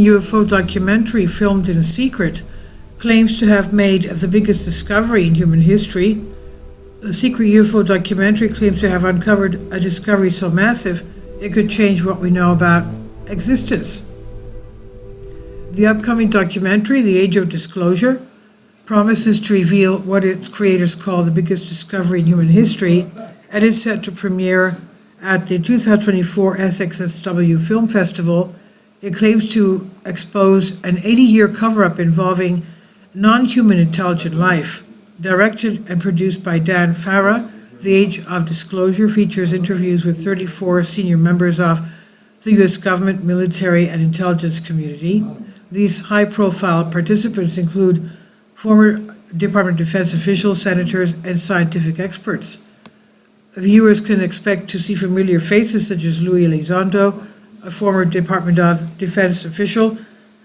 UFO documentary filmed in secret claims to have made the biggest discovery in human history. The secret UFO documentary claims to have uncovered a discovery so massive it could change what we know about existence. The upcoming documentary, The Age of Disclosure, promises to reveal what its creators call the biggest discovery in human history, and is set to premiere at the 2024 SXSW Film Festival. It claims to expose an 80-year cover-up involving non-human intelligent life. Directed and produced by Dan Farah, The Age of Disclosure features interviews with 34 senior members of the U.S. government, military, and intelligence community. These high-profile participants include former Department of Defense officials, senators, and scientific experts. Viewers can expect to see familiar faces such as Louis Elizondo, a former Department of Defense official,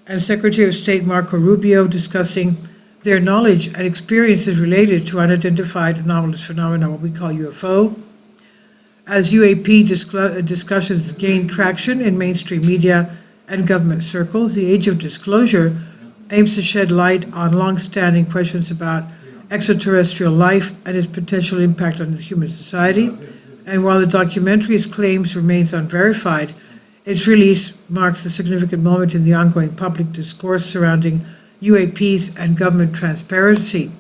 and Secretary of State Marco Rubio discussing their knowledge and experiences related to unidentified anomalous phenomena, what we call UFO. As UAP discussions gain traction in mainstream media and government circles, The Age of Disclosure aims to shed light on long-standing questions about extraterrestrial life and its potential impact on the human society. And while the documentary's claims remains unverified, its release marks a significant moment in the ongoing public discourse surrounding UAPs and government transparency.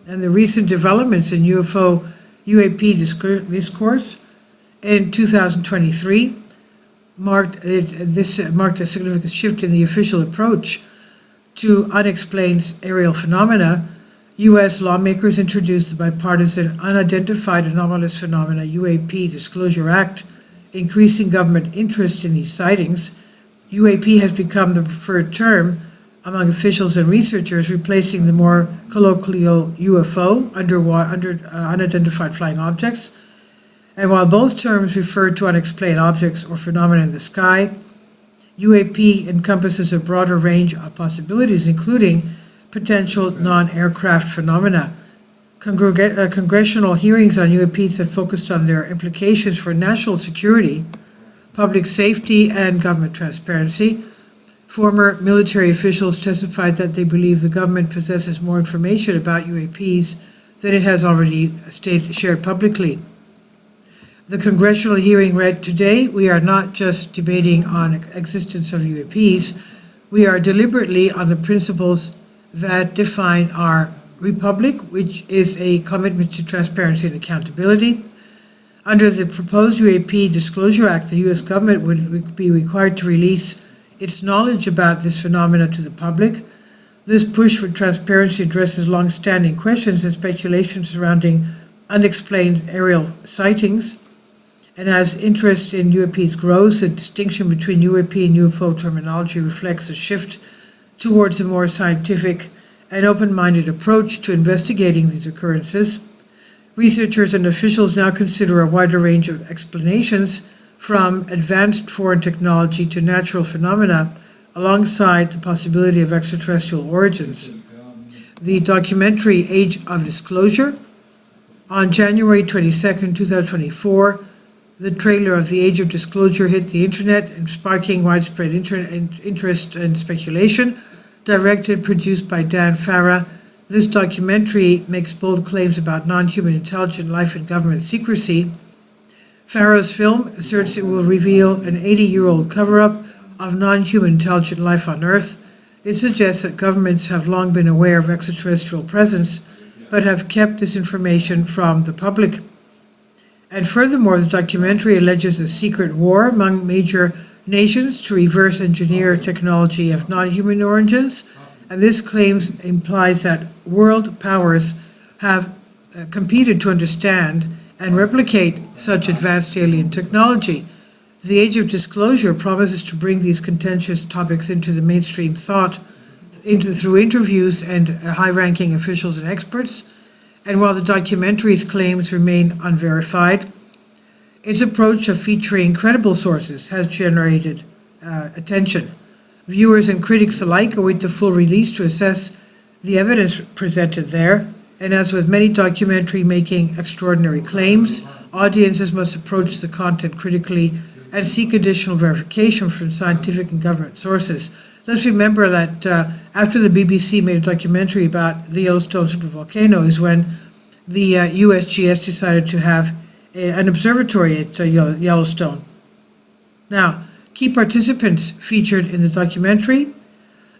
And the recent developments in UAP discourse in 2023 marked a significant shift in the official approach to unexplained aerial phenomena. U.S. lawmakers introduced the bipartisan Unidentified Anomalous Phenomena UAP Disclosure Act, increasing government interest in these sightings. UAP has become the preferred term among officials and researchers, replacing the more colloquial UFO, unidentified flying objects. And while both terms refer to unexplained objects or phenomena in the sky, UAP encompasses a broader range of possibilities, including potential non-aircraft phenomena. Congressional hearings on UAPs have focused on their implications for national security, public safety, and government transparency. Former military officials testified that they believe the government possesses more information about UAPs than it has already shared publicly. The congressional hearing read today, we are not just debating on existence of UAPs, we are deliberately on the principles that define our republic, which is a commitment to transparency and accountability. Under the proposed UAP Disclosure Act, the U.S. government would be required to release its knowledge about this phenomena to the public. This push for transparency addresses long-standing questions and speculation surrounding unexplained aerial sightings. And as interest in UAPs grows, the distinction between UAP and UFO terminology reflects a shift towards a more scientific and open-minded approach to investigating these occurrences. Researchers and officials now consider a wider range of explanations, from advanced foreign technology to natural phenomena, alongside the possibility of extraterrestrial origins. The documentary Age of Disclosure. On January 22, 2024, the trailer of The Age of Disclosure hit the internet, and sparking widespread interest and speculation. Directed, produced by Dan Farah, this documentary makes bold claims about non-human intelligent life and government secrecy. Farah's film asserts it will reveal an 80-year-old cover-up of non-human intelligent life on Earth. It suggests that governments have long been aware of extraterrestrial presence, but have kept this information from the public. And furthermore, the documentary alleges a secret war among major nations to reverse engineer technology of non-human origins, and this claim implies that world powers have competed to understand and replicate such advanced alien technology. The Age of Disclosure promises to bring these contentious topics into the mainstream thought through interviews and high-ranking officials and experts. And while the documentary's claims remain unverified, its approach of featuring credible sources has generated attention. Viewers and critics alike await the full release to assess the evidence presented there. And as with many documentary making extraordinary claims, audiences must approach the content critically and seek additional verification from scientific and government sources. Let's remember that after the BBC made a documentary about the Yellowstone supervolcano is when the USGS decided to have an observatory at Yellowstone. Now, key participants featured in the documentary.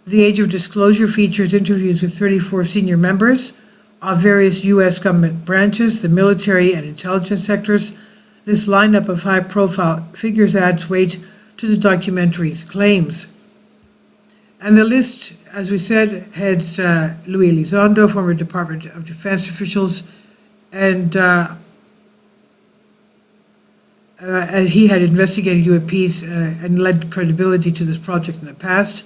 The Age of Disclosure features interviews with 34 senior members of various U.S. government branches, the military and intelligence sectors. This lineup of high-profile figures adds weight to the documentary's claims. And the list, as we said, heads Luis Elizondo, former Department of Defense officials, and he had investigated UAPs and led credibility to this project in the past.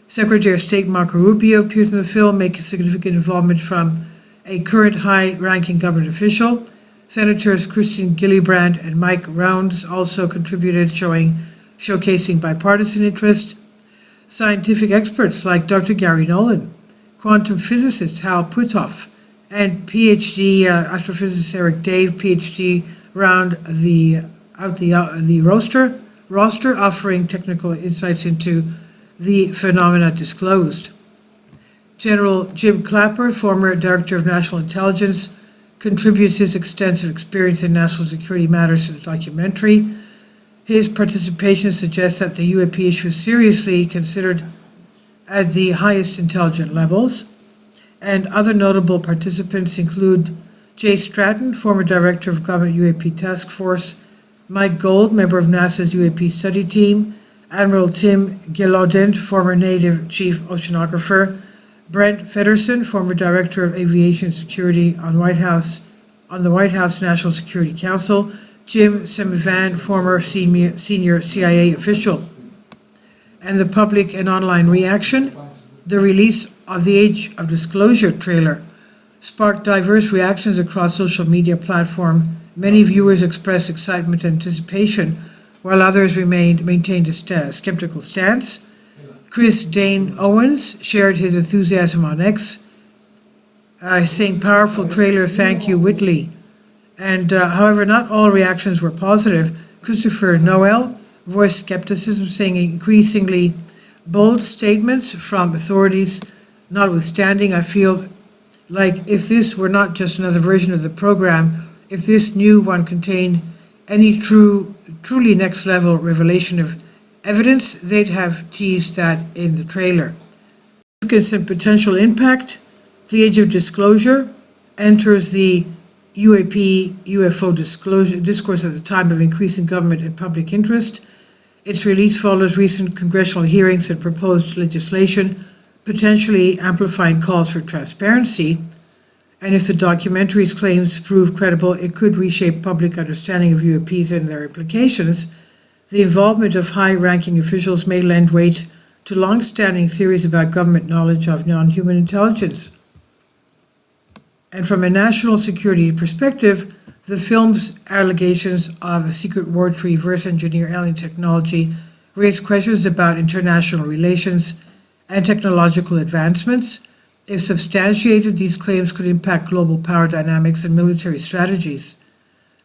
Secretary of State Marco Rubio appears in the film, making significant involvement from a current high-ranking government official. Senators Christine Gillibrand and Mike Rounds also contributed, showcasing bipartisan interest. Scientific experts like Dr. Gary Nolan, quantum physicist Hal Puthoff, and PhD astrophysicist Eric Dave, PhD, round the roster, offering technical insights into the phenomena disclosed. General Jim Clapper, former Director of National Intelligence, contributes his extensive experience in national security matters to the documentary. His participation suggests that the UAP issue is seriously considered at the highest intelligent levels. And other notable participants include Jay Stratton, former Director of Government UAP Task Force, Mike Gold, member of NASA's UAP study team, Admiral Tim Gilloden, former Native Chief Oceanographer, Brent Feddersen, former Director of Aviation Security on the White House National Security Council, Jim Semivan, former senior CIA official. And the public and online reaction. The release of the Age of Disclosure trailer sparked diverse reactions across social media platforms. Many viewers expressed excitement and anticipation, while others maintained a skeptical stance. Chris Dane Owens shared his enthusiasm on X, saying, "Powerful trailer, thank you, Whitley." And however, not all reactions were positive. Christopher Noel voiced skepticism, saying increasingly bold statements from authorities notwithstanding, I feel like if this were not just another version of the program, if this new one contained any truly next-level revelation of evidence, they'd have teased that in the trailer. Significance and potential impact. The Age of Disclosure enters the UAP UFO discourse at the time of increasing government and public interest. Its release follows recent congressional hearings and proposed legislation, potentially amplifying calls for transparency. And if the documentary's claims prove credible, it could reshape public understanding of UAPs and their implications. The involvement of high-ranking officials may lend weight to long-standing theories about government knowledge of non-human intelligence. And from a national security perspective, the film's allegations of a secret war to reverse engineer alien technology raise questions about international relations and technological advancements. If substantiated, these claims could impact global power dynamics and military strategies.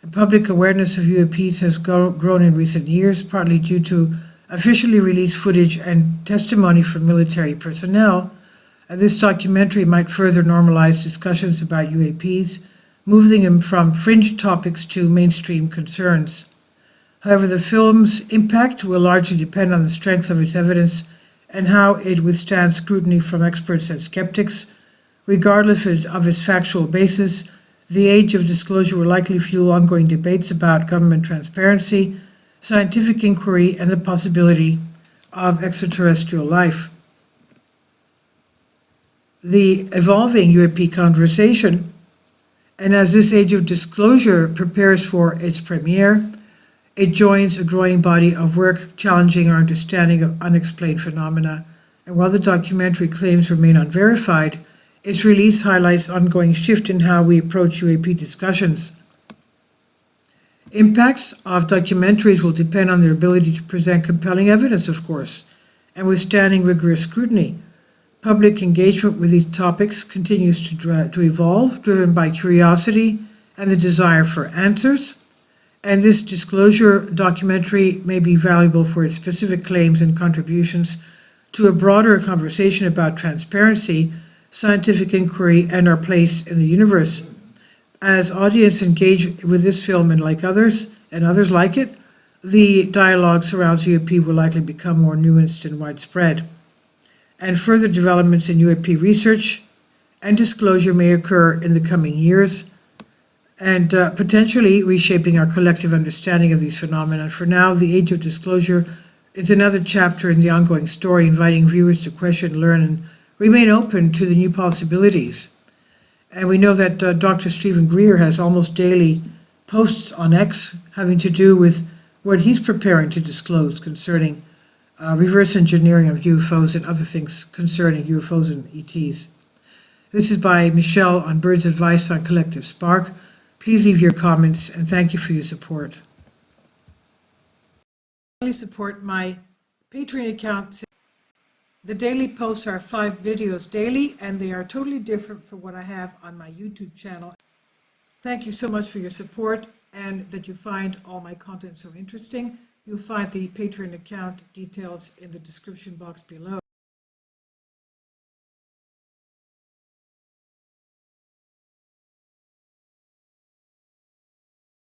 And public awareness of UAPs has grown in recent years, partly due to officially released footage and testimony from military personnel. And this documentary might further normalize discussions about UAPs, moving them from fringe topics to mainstream concerns. However, the film's impact will largely depend on the strength of its evidence and how it withstands scrutiny from experts and skeptics. Regardless of its factual basis, the Age of Disclosure will likely fuel ongoing debates about government transparency, scientific inquiry, and the possibility of extraterrestrial life. The evolving UAP conversation, and as this Age of Disclosure prepares for its premiere, it joins a growing body of work challenging our understanding of unexplained phenomena. And while the documentary claims remain unverified, its release highlights ongoing shift in how we approach UAP discussions. Impacts of documentaries will depend on their ability to present compelling evidence, of course, and withstanding rigorous scrutiny. Public engagement with these topics continues to evolve, driven by curiosity and the desire for answers. And this disclosure documentary may be valuable for its specific claims and contributions to a broader conversation about transparency, scientific inquiry, and our place in the universe. As audience engage with this film and like others, and others like it, the dialogue surrounds UAP will likely become more nuanced and widespread. And further developments in UAP research and disclosure may occur in the coming years, and potentially reshaping our collective understanding of these phenomena. For now, the age of disclosure is another chapter in the ongoing story, inviting viewers to question, learn, and remain open to the new possibilities. And we know that Dr. Stephen Greer has almost daily posts on X having to do with what he's preparing to disclose concerning reverse engineering of UFOs and other things concerning UFOs and ETs. This is by Michelle on Bird's Advice on Collective Spark. Please leave your comments, and thank you for your support. Please support my Patreon account. The daily posts are 5 videos daily, and they are totally different from what I have on my YouTube channel. Thank you so much for your support and that you find all my content so interesting. You'll find the Patreon account details in the description box below.